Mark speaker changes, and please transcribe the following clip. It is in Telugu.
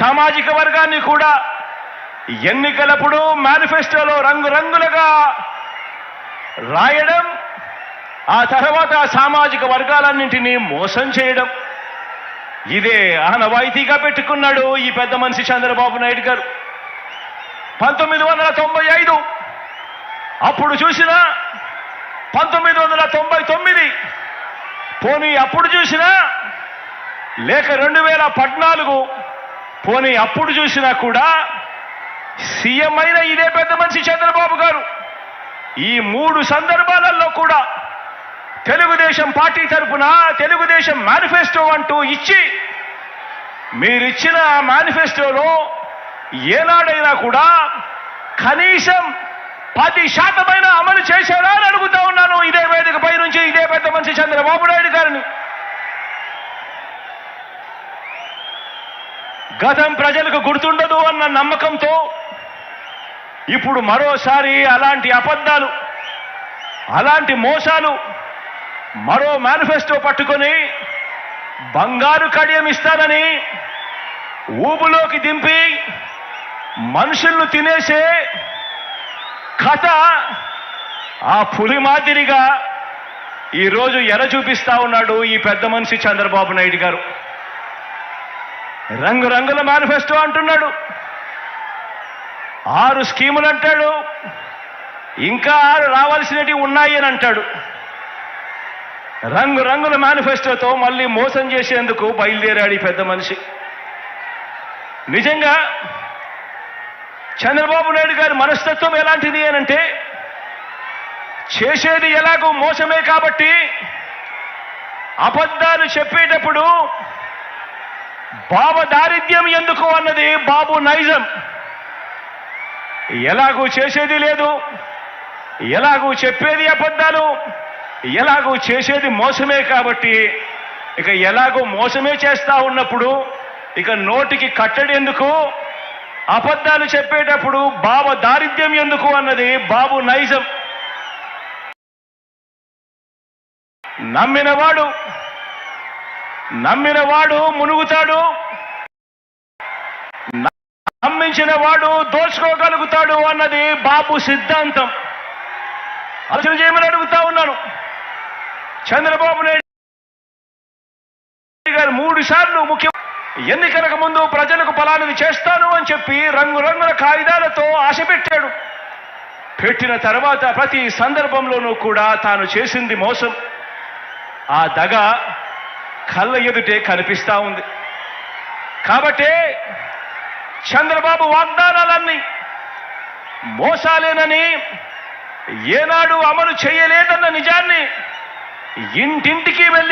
Speaker 1: సామాజిక వర్గాన్ని కూడా ఎన్నికలప్పుడు మేనిఫెస్టోలో రంగురంగులుగా రాయడం, ఆ తర్వాత సామాజిక వర్గాలన్నింటినీ మోసం చేయడం, ఇదే ఆనవాయితీగా పెట్టుకున్నాడు ఈ పెద్ద మనిషి చంద్రబాబు నాయుడు గారు. 1995 అప్పుడు చూసినా, 1999 పోనీ అప్పుడు చూసినా, లేక 2014 పోనీ అప్పుడు చూసినా కూడా సీఎం అయిన ఇదే పెద్ద మనిషి చంద్రబాబు గారు ఈ 3 సందర్భాలలో కూడా తెలుగుదేశం పార్టీ తరఫున తెలుగుదేశం మేనిఫెస్టో అంటూ ఇచ్చి, మీరిచ్చిన మేనిఫెస్టోలో ఏనాడైనా కూడా కనీసం 10% అమలు చేశారా అని అడుగుతా ఉన్నాను ఇదే వేదికపై నుంచి ఇదే పెద్ద మనిషి చంద్రబాబు నాయుడు గారిని. గతం ప్రజలకు గుర్తుండదు అన్న నమ్మకంతో ఇప్పుడు మరోసారి అలాంటి అబద్ధాలు, అలాంటి మోసాలు, మరో మేనిఫెస్టో పట్టుకొని బంగారు కడియం ఇస్తానని ఊబులోకి దింపి మనుషులను తినేసే కథ ఆ పులి మాదిరిగా ఈరోజు ఎర చూపిస్తా ఉన్నాడు ఈ పెద్ద మనిషి చంద్రబాబు నాయుడు గారు. రంగురంగుల మేనిఫెస్టో అంటున్నాడు, 6 స్కీములు అంటాడు, ఇంకా 6 రావాల్సినవి ఉన్నాయి అని అంటాడు. రంగురంగుల మేనిఫెస్టోతో మళ్ళీ మోసం చేసేందుకు బయలుదేరాడు ఈ పెద్ద మనిషి. నిజంగా చంద్రబాబు నాయుడు గారి మనస్తత్వం ఎలాంటిది అనంటే, చేసేది ఎలాగో మోసమే కాబట్టి అబద్ధాలు చెప్పేటప్పుడు బాబు దారిద్ర్యం ఎందుకు అన్నది బాబు నైజం. ఎలాగూ చేసేది లేదు, ఎలాగూ చెప్పేది అబద్ధాలు, ఎలాగూ చేసేది మోసమే కాబట్టి ఇక ఎలాగో మోసమే చేస్తా ఉన్నప్పుడు ఇక నోటికి కట్టడి ఎందుకు, అబద్ధాలు చెప్పేటప్పుడు బాబు దారిద్ర్యం ఎందుకు అన్నది బాబు నైజం. నమ్మినవాడు మునుగుతాడు, నమ్మించిన వాడు దోచుకోగలుగుతాడు అన్నది బాబు సిద్ధాంతం. ఆలోచన చేయమని అడుగుతా ఉన్నాను. చంద్రబాబు నాయుడు గారు 3 సార్లు ఎన్నికలకు ముందు ప్రజలకు ఫలానిది చేస్తాను అని చెప్పి రంగురంగుల కాగితాలతో ఆశ పెట్టాడు. పెట్టిన తర్వాత ప్రతి సందర్భంలోనూ కూడా తాను చేసింది మోసం. ఆ దగ కళ్ళ ఎదుటే కనిపిస్తా ఉంది. కాబట్టే చంద్రబాబు వాగ్దానాలన్నీ మోసాలేనని, ఏనాడు అమలు చేయలేదన్న నిజాన్ని ఇంటింటికి వెళ్ళి